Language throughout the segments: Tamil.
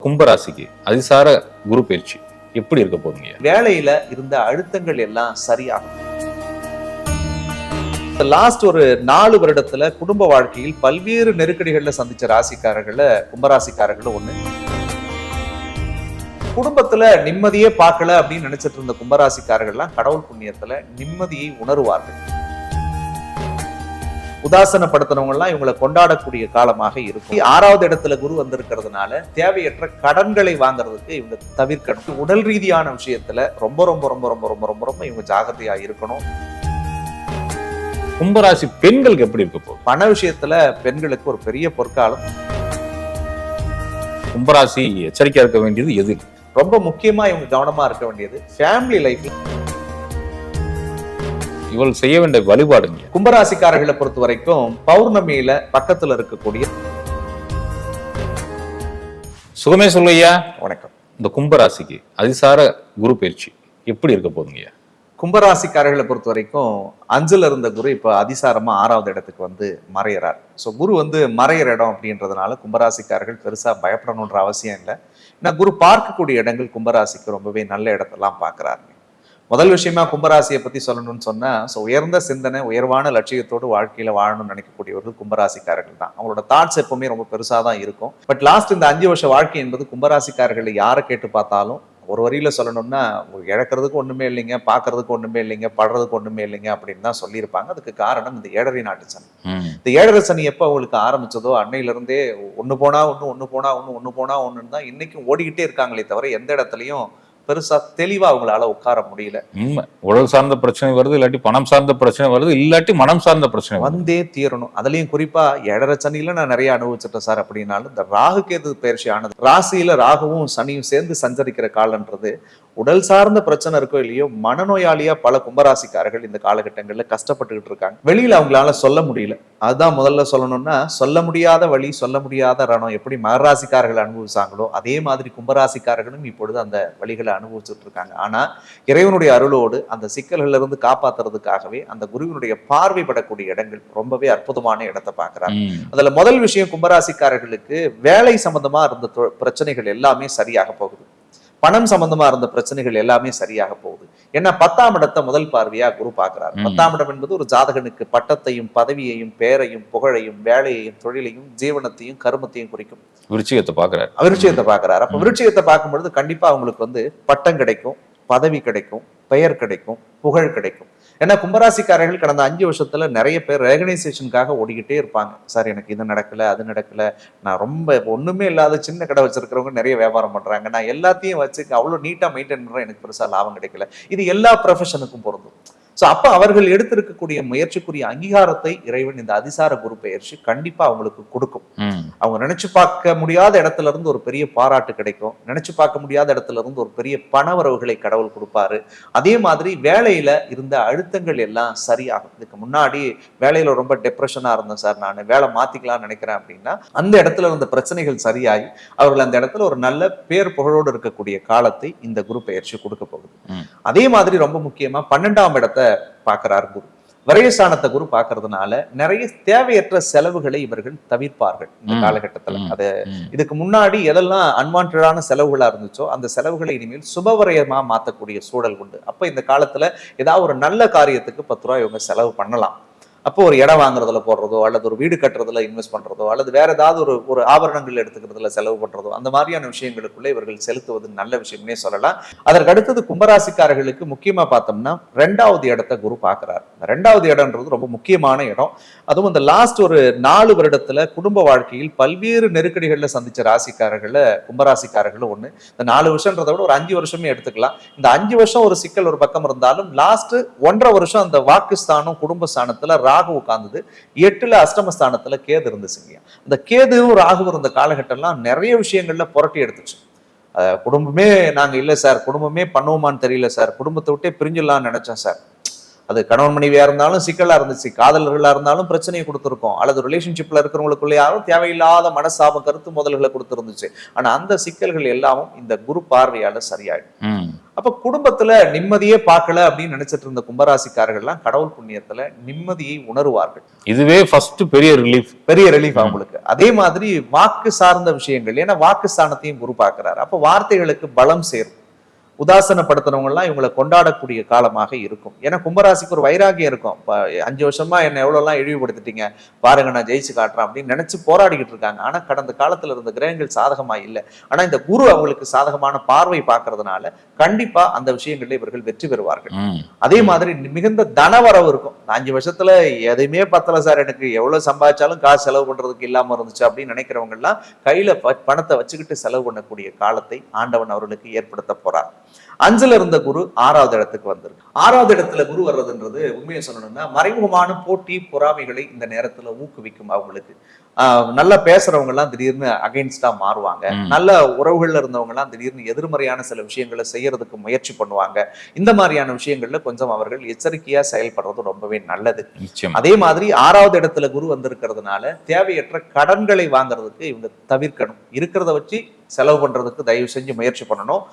கும்பராசிக்கு அதிசார குரு பயிற்சி எப்படி இருக்க போதுங்க? வேலையில இருந்த அழுத்தங்கள் எல்லாம் சரியாகும். லாஸ்ட் ஒரு 4 வருடத்துல குடும்ப வாழ்க்கையில் பல்வேறு நெருக்கடிகள்ல சந்திச்ச கும்பராசிக்காரர்கள் ஒண்ணு. குடும்பத்துல நிம்மதியே பார்க்கல அப்படின்னு நினைச்சிட்டு இருந்த கும்பராசிக்காரர்கள்லாம் கடவுள் புண்ணியத்துல நிம்மதியை உணருவார்கள். உதாசனப்படுத்தினவங்க எல்லாம் இவங்களை கொண்டாடக்கூடிய காலமாக இருக்கும். 6வது இடத்துல குரு வந்திருக்கிறதுனால தேவையற்ற கடன்களை வாங்குறதுக்கு இவங்க தவிர்க்கணும். உடல் ரீதியான விஷயத்துல ரொம்ப ரொம்ப ரொம்ப ரொம்ப ரொம்ப ரொம்ப ரொம்ப இவங்க ஜாகிரதையா இருக்கணும். கும்பராசி பெண்களுக்கு எப்படி இருக்க போகுது? பண விஷயத்துல பெண்களுக்கு ஒரு பெரிய பொற்காலம். கும்பராசி எச்சரிக்கையா இருக்க வேண்டியது எது? ரொம்ப முக்கியமா இவங்க கவனமா இருக்க வேண்டியது ஃபேமிலி லைஃப்ல. இவள் செய்ய வேண்டிய வழிபாடுங்க. கும்பராசிக்காரர்களை பொறுத்த வரைக்கும் பௌர்ணமியில பக்கத்துல இருக்கக்கூடிய சுகமே சொல்லையா. வணக்கம். இந்த கும்பராசிக்கு அதிசார குரு பயிற்சி எப்படி இருக்க போதுங்க? கும்பராசிக்காரர்களை பொறுத்த வரைக்கும் 5ல இருந்த குரு இப்ப அதிசாரமா 6வது இடத்துக்கு வந்து மறையிறார். ஸோ குரு வந்து மறையிற இடம் அப்படின்றதுனால கும்பராசிக்காரர்கள் பெருசா பயப்படணுன்ற அவசியம் இல்லை. ஏன்னா குரு பார்க்கக்கூடிய இடங்கள் கும்பராசிக்கு ரொம்பவே நல்ல இடத்தெல்லாம் பார்க்கிறாருங்க. முதல் விஷயமா கும்பராசியை பத்தி சொல்லணும்னு சொன்னா, உயர்ந்த சிந்தனை, உயர்வான லட்சியத்தோடு வாழ்க்கையில வாழணும்னு நினைக்கக்கூடியவர்கள் கும்பராசிக்காரர்கள் தான். அவங்களோட தாட்ஸ் எப்பவுமே ரொம்ப பெருசா தான் இருக்கும். பட் லாஸ்ட் இந்த 5 வருஷ வாழ்க்கை என்பது கும்பராசிக்காரர்களை யாரை கேட்டு பார்த்தாலும் ஒரு வரியில சொல்லணும்னா, இழக்கிறதுக்கு ஒண்ணுமே இல்லைங்க, பாக்குறதுக்கு ஒண்ணுமே இல்லைங்க, படுறதுக்கு ஒண்ணுமே இல்லைங்க அப்படின்னு தான் சொல்லியிருப்பாங்க. அதுக்கு காரணம் இந்த 7.5 நாட்டு சனி. இந்த 7.5 சனி எப்ப அவங்களுக்கு ஆரம்பிச்சதோ அன்னையில இருந்தே ஒண்ணு போனா ஒண்ணுன்னு தான் இன்னைக்கும் ஓடிக்கிட்டே இருக்காங்களே தவிர எந்த இடத்துலயும் பெருசா தெளிவா அவங்களால உட்கார முடியல. உடல் சார்ந்த பிரச்சனை வருது, இல்லாட்டி பணம் சார்ந்த பிரச்சனை வருது, இல்லாட்டி மனம் சார்ந்த பிரச்சனை வந்தே தீரணும். அதுலயும் குறிப்பா 7.5 சனியில நான் நிறைய அனுபவிச்சிட்டேன் சார். அப்படின்னாலும் இந்த ராகு கேது பயிற்சி ஆனது, ராசியில ராகுவும் சனியும் சேர்ந்து சஞ்சரிக்கிற காலன்றது உடல் சார்ந்த பிரச்சனை இருக்கோ இல்லையோ மனநோயாளியா பல கும்பராசிக்காரர்கள் இந்த காலகட்டங்கள்ல கஷ்டப்பட்டுக்கிட்டு இருக்காங்க. வெளியில அவங்களால சொல்ல முடியல. அதுதான் முதல்ல சொல்லணும்னா, சொல்ல முடியாத வழி, சொல்ல முடியாத ரணம் எப்படி மகராசிக்காரர்கள் அனுபவிச்சாங்களோ அதே மாதிரி கும்பராசிக்காரர்களும் இப்பொழுது அந்த வழிகளை அனுபவிச்சுட்டு இருக்காங்க. ஆனா இறைவனுடைய அருளோடு அந்த சிக்கல்கள்ல இருந்து காப்பாத்துறதுக்காகவே அந்த குருவினுடைய பார்வைப்படக்கூடிய இடங்கள் ரொம்பவே அற்புதமான இடத்தை பார்க்கிறாங்க. அதுல முதல் விஷயம், கும்பராசிக்காரர்களுக்கு வேலை சம்பந்தமா இருந்த பிரச்சனைகள் எல்லாமே சரியாக போகுது. பணம் சம்பந்தமா இருந்த பிரச்சனைகள் எல்லாமே சரியாக போகுது. ஏன்னா 10ஆம் இடத்தை முதல் பார்வையா குரு பார்க்கிறார். 10ஆம் இடம் என்பது ஒரு ஜாதகனுக்கு பட்டத்தையும் பதவியையும் பேரையும் புகழையும் வேலையையும் தொழிலையும் ஜீவனத்தையும் கருமத்தையும் குறிக்கும். விருச்சிகத்தை பார்க்கிறார். அப்ப விருச்சிகத்தை பார்க்கும்பொழுது கண்டிப்பா அவங்களுக்கு வந்து பட்டம் கிடைக்கும், பதவி கிடைக்கும், பெயர் கிடைக்கும், புகழ் கிடைக்கும். ஏன்னா கும்பராசிக்காரர்கள் கடந்த 5 வருஷத்துல நிறைய பேர் ரெகனைசேஷனுக்காக ஓடிக்கிட்டே இருப்பாங்க. சார் எனக்கு இது நடக்கல, அது நடக்கல, நான் ரொம்ப ஒண்ணுமே இல்லாத சின்ன கடை வச்சிருக்கிறவங்க நிறைய வியாபாரம் பண்றாங்க, நான் எல்லாத்தையும் வச்சு அவ்வளவு நீட்டா மெயின்டைன் பண்றேன், எனக்கு பெருசா லாபம் கிடைக்கல. இது எல்லா ப்ரொஃபஷனுக்கும் பொருந்தும். அப்ப அவர்கள் எடுத்திருக்கக்கூடிய முயற்சிக்குரிய அங்கீகாரத்தை இறைவன் இந்த அதிசார குரு பெயர்ச்சி கண்டிப்பா அவங்களுக்கு கொடுக்கும். அவங்க நினைச்சு பார்க்க முடியாத இடத்துல இருந்து ஒரு பெரிய பாராட்டு கிடைக்கும். நினைச்சு பார்க்க முடியாத இடத்துல இருந்து ஒரு பெரிய பணவரவுகளை கடவுள் கொடுப்பாரு. அதே மாதிரி வேலையில இருந்த அழுத்தங்கள் எல்லாம் சரியாகும். இதுக்கு முன்னாடி வேலையில ரொம்ப டிப்ரெஷனா இருந்தேன் சார், நான் வேலை மாத்திக்கலாம்னு நினைக்கிறேன் அப்படின்னா அந்த இடத்துல இருந்த பிரச்சனைகள் சரியாகி அவர்கள் அந்த இடத்துல ஒரு நல்ல பேர் புகழோடு இருக்கக்கூடிய காலத்தை இந்த குரு பெயர்ச்சி கொடுக்க போகுது. அதே மாதிரி ரொம்ப முக்கியமா 12ஆம் இடத்தை பார்க்கிறார் குரு. விரயஸ்தானத்தை குரு பார்க்கறதுனால நிறைய தேவையற்ற செலவுகளை இவர்கள் தவிர்ப்பார்கள் இந்த காலகட்டத்துல. அது இதுக்கு முன்னாடி எதெல்லாம் அன்வான்டான செலவுகளா இருந்துச்சோ அந்த செலவுகளை இனிமேல் சுபவிரயமா மாத்தக்கூடிய சூழல் உண்டு. அப்ப இந்த காலத்துல ஏதாவது ஒரு நல்ல காரியத்துக்கு 10 ரூபாய் இவங்க செலவு பண்ணலாம். அப்போ ஒரு இடம் வாங்குறதுல போடுறதோ, அல்லது ஒரு வீடு கட்டுறதுல இன்வெஸ்ட் பண்றதோ, அல்லது வேற ஏதாவது ஒரு ஆபரணங்கள் எடுத்துக்கிறதுல செலவு பண்றதோ, அந்த மாதிரியான விஷயங்களுக்குள்ள இவர்கள் செலுத்துவது நல்ல விஷயம்னே சொல்லலாம். அதற்கு அடுத்தது கும்பராசிக்காரர்களுக்கு முக்கியமா பார்த்தோம்னா 2வது இடத்தை குரு பார்க்கிறார். 2வது இடம்ன்றது ரொம்ப முக்கியமான இடம். அதுவும் இந்த லாஸ்ட் ஒரு 4 வருடத்துல குடும்ப வாழ்க்கையில் பல்வேறு நெருக்கடிகள்ல சந்திச்ச கும்பராசிக்காரர்கள் ஒண்ணு. இந்த 4 வருஷம்ன்றதை விட ஒரு 5 வருஷமே எடுத்துக்கலாம். இந்த 5 வருஷம் ஒரு சிக்கல் ஒரு பக்கம் இருந்தாலும் லாஸ்ட் 1.5 வருஷம் அந்த வாக்குஸ்தானம் குடும்ப ஸ்தானத்துல ராகு உட்கார்ந்தது, 8ல அஷ்டமஸ்தானத்துல கேது இருந்துச்சுங்க. இந்த கேதுவும் ராகு இருந்த காலகட்டம்லாம் நிறைய விஷயங்கள்ல புரட்டி எடுத்துச்சு. குடும்பமே நாங்க இல்ல சார், குடும்பமே பண்ணுவோமான்னு தெரியல சார், குடும்பத்தை விட்டே பிரிஞ்சிடலாம்னு நினைச்சேன் சார். அது கணவன் மனைவியா இருந்தாலும் சிக்கலா இருந்துச்சு, காதலர்களா இருந்தாலும் பிரச்சனையை கொடுத்துருக்கோம், அல்லது ரிலேஷன்ஷிப்ல இருக்கிறவங்களுக்குள்ள யாரும் தேவையில்லாத மனசாபம் கருத்து முதல்களை கொடுத்துருந்துச்சு. ஆனா அந்த சிக்கல்கள் எல்லாமும் இந்த குரு பார்வையால சரியாயிடும். அப்ப குடும்பத்துல நிம்மதியே பார்க்கல அப்படின்னு நினைச்சிட்டு இருந்த கும்பராசிக்காரர்கள்லாம் கடவுள் புண்ணியத்துல நிம்மதியை உணருவார்கள். இதுவே ஃபர்ஸ்ட் பெரிய ரிலீஃப். பெரிய ரிலீஃப் அவங்களுக்கு. அதே மாதிரி வாக்கு சார்ந்த விஷயங்கள், ஏன்னா வாக்கு ஸ்தானத்தையும் குரு பார்க்கிறாரு. அப்ப வார்த்தைகளுக்கு பலம் சேரும். உதாசனப்படுத்துறவங்க எல்லாம் இவங்களை கொண்டாடக்கூடிய காலமாக இருக்கும். ஏன்னா கும்பராசிக்கு ஒரு வைராகியம் இருக்கும். 5 வருஷமா என்ன எவ்வளவு எல்லாம் இழிவுபடுத்திட்டீங்க, பாருங்க நான் ஜெயிச்சு காட்டுறேன் அப்படின்னு நினைச்சு போராடிக்கிட்டு இருக்காங்க. ஆனா கடந்த காலத்துல இருந்த கிரகங்கள் சாதகமா இல்லை. ஆனா இந்த குரு அவங்களுக்கு சாதகமான பார்வை பார்க்கறதுனால கண்டிப்பா அந்த விஷயங்கள்ல இவர்கள் வெற்றி பெறுவார்கள். அதே மாதிரி மிகுந்த தனவரவு இருக்கும். 5 வருஷத்துல எதையுமே பத்தல சார், எனக்கு எவ்வளவு சம்பாதிச்சாலும் காசு செலவு பண்றதுக்கு இல்லாம இருந்துச்சு அப்படின்னு நினைக்கிறவங்க எல்லாம் கையில பணத்தை வச்சுக்கிட்டு செலவு பண்ணக்கூடிய காலத்தை ஆண்டவன் அவர்களுக்கு ஏற்படுத்த போறார். 5ல இருந்த குரு 6வது இடத்துக்கு வந்திருக்கு. 6வது இடத்துல குரு வர்றதுன்றது உண்மையை சொல்லணும்னா மறைமுகமான போட்டி பொறாமைகளை இந்த நேரத்துல ஊக்குவிக்கும். அவங்களுக்கு நல்லா பேசுறவங்க எல்லாம் திடீர்னு அகைன்ஸ்டா மாறுவாங்க. நல்ல உறவுகள்ல இருந்தவங்க எல்லாம் திடீர்னு எதிர்மறையான சில விஷயங்களை செய்யறதுக்கு முயற்சி பண்ணுவாங்க. இந்த மாதிரியான விஷயங்கள்ல கொஞ்சம் அவர்கள் எச்சரிக்கையா செயல்படுறது ரொம்பவே நல்லது. அதே மாதிரி 6வது இடத்துல குரு வந்திருக்கிறதுனால தேவையற்ற கடன்களை வாங்குறதுக்கு இவங்க தவிர்க்கணும். இருக்கிறத வச்சு செலவு பண்றதுக்கு தயவு செஞ்சு முயற்சி பண்ணணும்.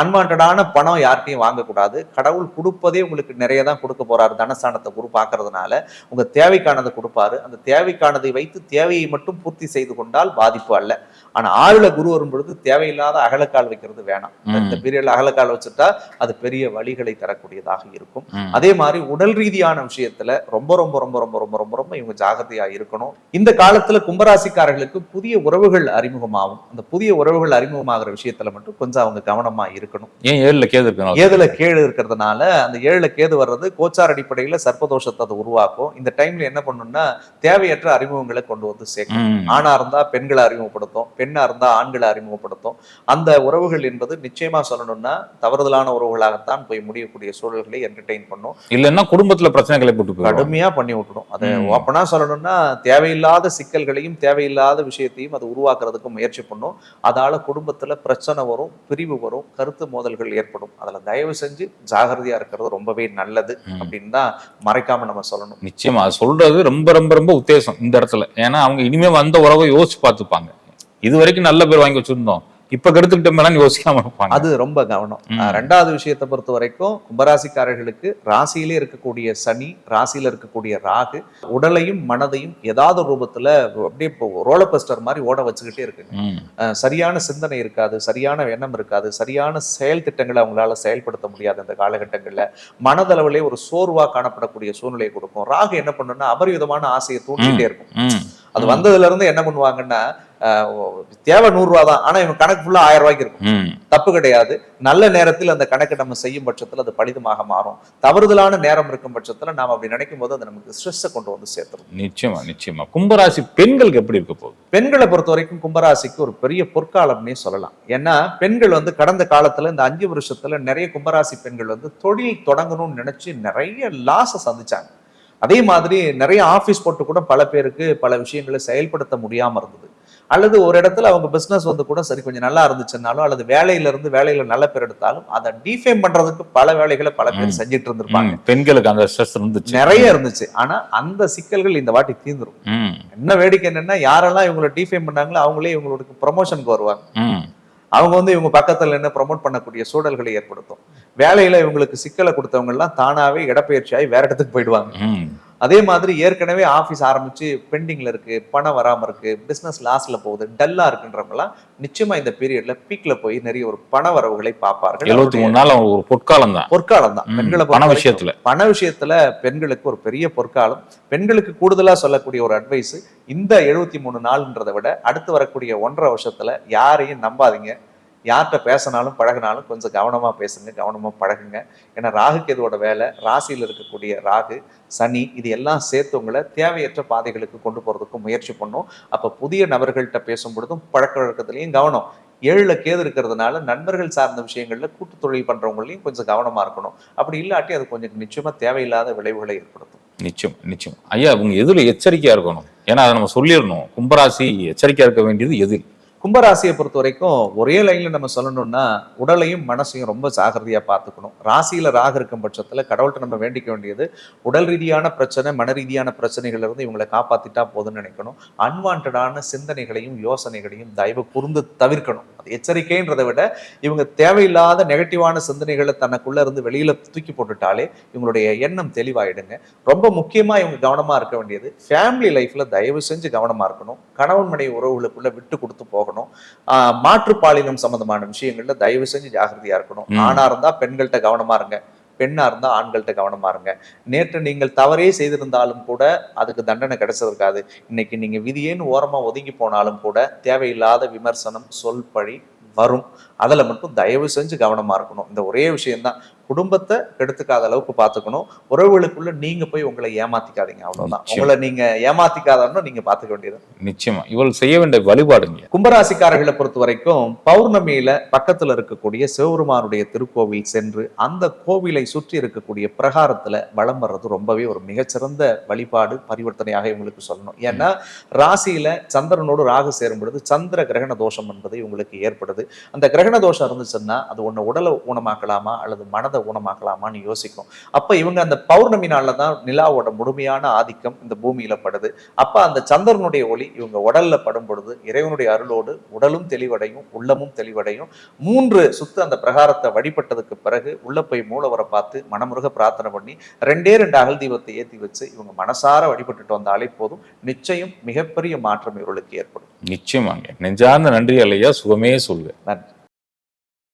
அன்வான்டான பணம் யார்கிட்டையும் வாங்கக்கூடாது. கடவுள் கொடுப்பதே உங்களுக்கு நிறைய தான் கொடுக்க போறாரு. தனஸ்தானத்தை குரு பார்க்கறதுனால உங்க தேவைக்கானதை கொடுப்பாரு. அந்த தேவைக்கானதை வைத்து தேவையை மட்டும் பூர்த்தி செய்து கொண்டால் பாதிப்பு அல்ல. ஆனா 6ல குரு வரும் பொழுது தேவையில்லாத அகலக்கால் வைக்கிறது வேணாம். இந்த பீரியட்ல அகலக்கால் வச்சுட்டா அது பெரிய வழிகளை தரக்கூடியதாக இருக்கும். அதே மாதிரி உடல் ரீதியான விஷயத்துல ரொம்ப ரொம்ப ரொம்ப ரொம்ப ரொம்ப ரொம்ப ரொம்ப இவங்க ஜாகிரதையா இருக்கணும். இந்த காலத்துல கும்பராசிக்காரர்களுக்கு புதிய உறவுகள் அறிமுகமாகும். அந்த புதிய உறவுகள் அறிமுகமாகிற விஷயத்துல மட்டும் கொஞ்சம் அவங்க கவனமா இருக்கணும். ஏன் 7ல கேது இருக்கணும்? 7ல கேது இருக்கிறதுனால அந்த 7ல கேது வர்றது கோச்சார் அடிப்படையில சர்ப்பதோஷத்தை அதை உருவாக்கும். இந்த டைம்ல என்ன பண்ணும்னா தேவையற்ற அறிமுகங்களை கொண்டு வந்து சேர்க்கும். ஆணா இருந்தா பெண்களை அறிமுகப்படுத்தும், பெண்ணா இருந்தா ஆண்களை அறிமுகப்படுத்தும். அந்த உறவுகள் என்பது நிச்சயமா சொல்லணும்னா தவறுதலான உறவுகளாகத்தான் போய் முடியக்கூடிய சூழல்களை என்டர்டெயின் பண்ணும். இல்லைன்னா குடும்பத்துல பிரச்சனைகளை போட்டு கடுமையா பண்ணி விட்டுடும். அதை ஓப்பனா சொல்லணும்னா தேவையில்லாத சிக்கல்களையும் தேவையில்லாத விஷயத்தையும் அது உருவாக்குறதுக்கு முயற்சி பண்ணும். அதால குடும்பத்துல பிரச்சனை வரும், பிரிவு வரும், கருத்து மோதல்கள் ஏற்படும். அதுல தயவு செஞ்சு ஜாகிரதையா இருக்கிறது ரொம்பவே நல்லது அப்படின்னு தான் மறைக்காம நம்ம சொல்லணும். நிச்சயமா சொல்றது ரொம்ப ரொம்ப ரொம்ப உத்தேசம் இந்த இடத்துல. ஏன்னா அவங்க இனிமே வந்த உறவை யோசிச்சு பார்த்துப்பாங்க. இது வரைக்கும் நல்ல பேர் வாங்கி வச்சிருந்தோம், இப்ப கெடுத்துக்கிட்ட மேலாம் யோசிக்காம இருப்பாங்க. அது ரொம்ப கவனம். 2வது விஷயத்தை பொறுத்த வரைக்கும் கும்பராசிக்காரர்களுக்கு ராசியிலே இருக்கக்கூடிய சனி, ராசியில இருக்கக்கூடிய ராகு உடலையும் மனதையும் ஏதாவது ரூபத்துல அப்படியே ரோலர் கோஸ்டர் மாதிரி ஓட வச்சுக்கிட்டே இருக்குங்க. சரியான சிந்தனை இருக்காது, சரியான எண்ணம் இருக்காது, சரியான செயல் திட்டங்களை அவங்களால செயல்படுத்த முடியாது. இந்த காலகட்டங்கள்ல மனதளவிலே ஒரு சோர்வா காணப்படக்கூடிய சூழ்நிலையை கொடுக்கும். ராகு என்ன பண்ணுன்னா அபரிவிதமான ஆசையை தூண்டிகிட்டே இருக்கும். அது வந்ததுல இருந்து என்ன பண்ணுவாங்கன்னா தேவை 100 ரூபா தான், ஆனா இவங்க கணக்கு ஃபுல்லா 1000 ரூபாய்க்கு இருக்கும். தப்பு கிடையாது. நல்ல நேரத்தில் அந்த கணக்கு நம்ம செய்யும் பட்சத்துல அது பலிதமாக மாறும். தவறுதலான நேரம் இருக்கும் பட்சத்துல நாம அப்படி நினைக்கும் போது அது நமக்கு ஸ்ட்ரெஸ் கொண்டு வந்து சேர்த்துரும். நிச்சயமா நிச்சயமா. கும்பராசி பெண்களுக்கு எப்படி இருக்க போகுது? பெண்களை பொறுத்த வரைக்கும் கும்பராசிக்கு ஒரு பெரிய பொற்காலம்னே சொல்லலாம். ஏன்னா பெண்கள் கடந்த காலத்துல இந்த 5 வருஷத்துல நிறைய கும்பராசி பெண்கள் தொழில் தொடங்கணும்னு நினைச்சு நிறைய லாஸை சந்திச்சாங்க. அதே மாதிரி நிறைய ஆபீஸ் போட்டு கூட பல பேருக்கு பல விஷயங்களை செயல்படுத்த முடியாம இருந்தது. அல்லது ஒரு இடத்துல அவங்க பிசினஸ் கூட சரி கொஞ்சம் நல்லா இருந்துச்சுன்னாலும் அல்லது வேலையில நல்ல பேர் எடுத்தாலும் அதை டிஃபேம் பண்றதுக்கு பல வேலைகளை பல பேர் செஞ்சுட்டு இருந்திருப்பாங்க. பெண்களுக்கு அந்த ஸ்ட்ரெஸ் இருந்துச்சு, நிறைய இருந்துச்சு. ஆனா அந்த சிக்கல்கள் இந்த வாட்டி தீர்ந்துரும். என்ன வேடிக்கை என்னன்னா யாரெல்லாம் இவங்களை டிஃபேம் பண்ணாங்களோ அவங்களே இவங்களுக்கு ப்ரமோஷனுக்கு வருவாங்க. அவங்க இவங்க பக்கத்துல என்ன ப்ரமோட் பண்ணக்கூடிய சூழல்களை ஏற்படுத்தும். வேலையில இவங்களுக்கு சிக்கலை கொடுத்தவங்க எல்லாம் தானாவே இடப்பெயர்ச்சியாகி வேற இடத்துக்கு போயிடுவாங்க. அதே மாதிரி ஏற்கனவே ஆபீஸ் ஆரம்பிச்சு பெண்டிங்ல இருக்கு, பணம் வராம இருக்கு, பிசினஸ் லாஸ்ல போகுது, டல்லா இருக்குன்றவங்கலாம் நிச்சயமா இந்த பீரியட்ல பீக்ல போய் நிறைய ஒரு பண வரவுகளை பார்ப்பார்கள். 73 நாள் ஒரு பொற்காலம் தான் பெண்களை பண விஷயத்துல பெண்களுக்கு ஒரு பெரிய பொற்காலம். பெண்களுக்கு கூடுதலா சொல்லக்கூடிய ஒரு அட்வைஸ், இந்த 73 நாள்ன்றதை விட அடுத்து வரக்கூடிய 1.5 வருஷத்துல யாரையும் நம்பாதீங்க. யார்கிட்ட பேசினாலும் பழகினாலும் கொஞ்சம் கவனமா பேசுங்க, கவனமா பழகுங்க. ஏன்னா ராகு கேதுவோட வேலை, ராசியில் இருக்கக்கூடிய ராகு சனி இது எல்லாம் சேர்த்து உங்களை தேவையற்ற பாதைகளுக்கு கொண்டு போறதுக்கு முயற்சி பண்ணும். அப்ப புதிய நபர்கள்ட்ட பேசும் பொழுதும் பழக்க வழக்கத்திலையும் கவனம். 7ல கேது இருக்கிறதுனால நண்பர்கள் சார்ந்த விஷயங்கள்ல கூட்டு தொழில் பண்றவங்களையும் கொஞ்சம் கவனமா இருக்கணும். அப்படி இல்லாட்டி அது கொஞ்சம் நிச்சயமா தேவையில்லாத விளைவுகளை ஏற்படுத்தும். நிச்சயம் ஐயா, அவங்க எதுல எச்சரிக்கையா இருக்கணும்? ஏன்னா அதை நம்ம சொல்லிடணும். கும்பராசி எச்சரிக்கையா இருக்க வேண்டியது எதில்? கும்பராசியை பொறுத்த வரைக்கும் ஒரே லைன்ல நம்ம சொல்லணும்னா உடலையும் மனசையும் ரொம்ப ஜாகிரதையா பார்த்துக்கணும். ராசியில ராகு இருக்கும் பட்சத்துல கடவுள்கிட்ட நம்ம வேண்டிக்க வேண்டியது உடல் ரீதியான பிரச்சனை, மன ரீதியான பிரச்சனைகள்ல இருந்து இவங்களை காப்பாத்திட்டா போதும்னு நினைக்கணும். அன்வான்டான சிந்தனைகளையும் யோசனைகளையும் தயவு கூர்ந்து தவிர்க்கணும். அது எச்சரிக்கைன்றதை விட இவங்க தேவையில்லாத நெகட்டிவான சிந்தனைகளை தனக்குள்ள இருந்து வெளியில தூக்கி போட்டுட்டாலே இவங்களுடைய எண்ணம் தெளிவாயிடுங்க. ரொம்ப முக்கியமா இவங்க கவனமா இருக்க வேண்டியது ஃபேமிலி லைஃப்ல தயவு செஞ்சு கவனமா இருக்கணும். கணவன் மனைவி உறவுகளுக்குள்ள விட்டு கொடுத்து போகணும். மாற்று பாலினம் சம்பந்தமான விஷயங்கள்ல தயவு செஞ்சு ஜாகிரதையா இருக்கணும். ஆணா இருந்தா பெண்கள்கிட்ட கவனமா இருங்க, பெண்ணா இருந்தா ஆண்கள்கிட்ட கவனமா இருங்க. நேற்று நீங்கள் தவறே செய்திருந்தாலும் கூட அதுக்கு தண்டனை கிடைச்சிருக்காது. இன்னைக்கு நீங்க விதியேன்னு ஓரமா ஒதுங்கி போனாலும் கூட தேவையில்லாத விமர்சனம், சொல் பழி வரும். அதுல மட்டும் தயவு செஞ்சு கவனமா இருக்கணும். இந்த ஒரே விஷயம்தான். குடும்பத்தை கெடுத்துக்காத அளவுக்கு பார்த்துக்கணும். உறவுகளுக்குள்ள நீங்க போய் உங்களை ஏமாத்திக்காதீங்க, அவ்வளவுதான். உங்களை நீங்க ஏமாத்திக்காதன்னு நீங்க பார்த்துக்க வேண்டியது. நிச்சயமா இவள் செய்ய வேண்டிய வழிபாடுங்க. கும்பராசிக்காரர்களை பொறுத்த வரைக்கும் பௌர்ணமியில பக்கத்துல இருக்கக்கூடிய சிவபெருமானுடைய திருக்கோவில் சென்று அந்த கோவிலை சுற்றி இருக்கக்கூடிய பிரகாரத்துல வலம் வர்றது ரொம்பவே ஒரு மிகச்சிறந்த வழிபாடு, பரிவர்த்தனையாக இவங்களுக்கு சொல்லணும். ஏன்னா ராசியில சந்திரனோடு ராகு சேரும் பொழுது சந்திர கிரகண தோஷம் என்பது இவங்களுக்கு ஏற்படுது. அந்த கிரகண தோஷம் இருந்துச்சுன்னா அது ஒண்ணு உடலை ஊனமாக்கலாமா அல்லது மனதை ஊனமாக்கலாமான்னு யோசிக்கும். அப்ப இவங்க அந்த பௌர்ணமி நாள்ல தான் நிலாவோட முழுமையான ஆதிக்கம் இந்த பூமியில படுது. அப்ப அந்த சந்திரனுடைய ஒளி இவங்க உடல்ல படும் பொழுது இறைவனுடைய அருளோடு உடலும் தெளிவடையும், உள்ளமும் தெளிவடையும். 3 சுத்து அந்த பிரகாரத்தை வழிபட்டதுக்கு பிறகு உள்ள போய் மூலவரை பார்த்து மனமுருக பிரார்த்தனை பண்ணி 2 அகல் தீபத்தை ஏற்றி வச்சு இவங்க மனசார வழிபட்டுட்டு வந்தாலே போதும். நிச்சயம் மிகப்பெரிய மாற்றம் இவர்களுக்கு ஏற்படும். நிச்சயமாங்க. நெஞ்சார்ந்த நன்றி ஐயா, சுகமே சொல்லுங்க. நன்றி.